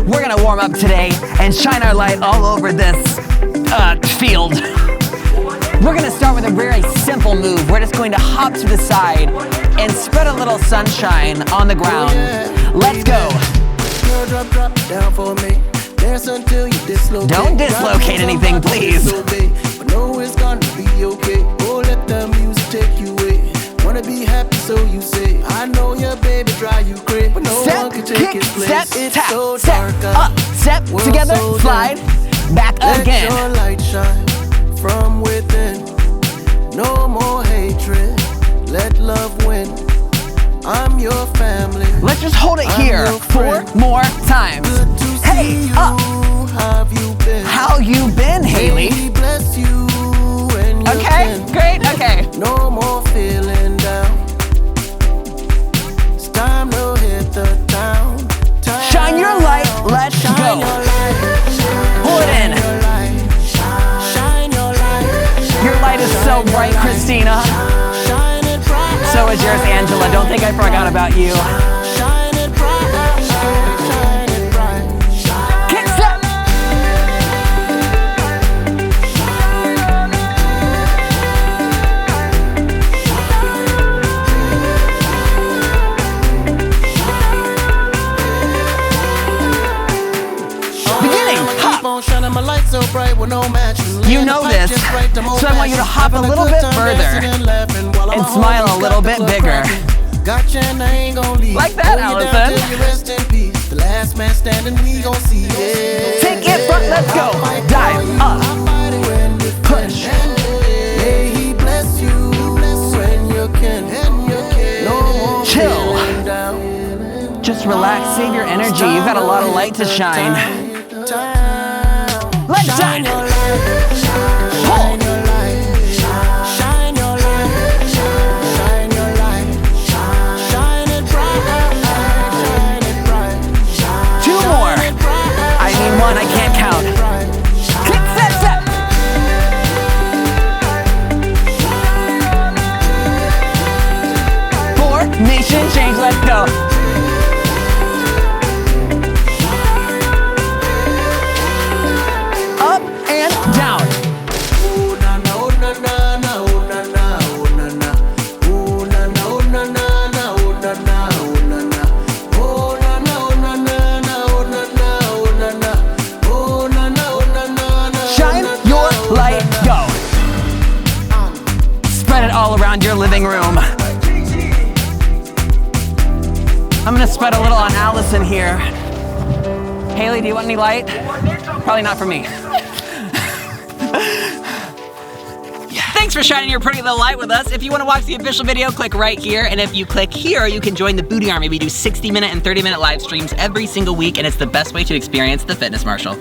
We're gonna warm up today and shine our light all over this field. We're gonna start with a very simple move. We're just going to hop to the side and spread a little sunshine on the ground. Let's go. Drop down for me. Dance until you dislocate. Don't dislocate anything, please. But no, it's gonna be okay. Oh, let the music take you away. Wanna be happy, so you say. I know your baby drive you crazy, but no one can take his place. Step, It's tap, so step, dark up, step, together, so slide, back again. Let your light shine from within. No more hatred. Let love win. I'm your family. Let's just hold it here 4 more times. Hey, up. How you been, Haley? Bless you when you Okay, great, okay. No more feeling down. It's time to hit the town. Shine your light, let's go. Pull it in. Your light is so bright, Christina. So is yours, Angela. Don't think I forgot about you. Kick step. Beginning, hop. You know this, so I want you to hop a little bit further and smile a little bit bigger. Like that, Allison. Take it front, let's go. Dive up, push. Chill. Just relax, save your energy. You've got a lot of light to shine. Let's shine. Pull. One, I can't count. Click, step, step. Formation change, let's go. Up and down. All around your living room. I'm gonna spread a little on Allison here. Haley, do you want any light? Probably not for me. Thanks for shining your pretty little light with us. If you want to watch the official video, click right here. And if you click here, you can join the Booty Army. We do 60-minute and 30-minute live streams every single week, and it's the best way to experience the Fitness Marshall.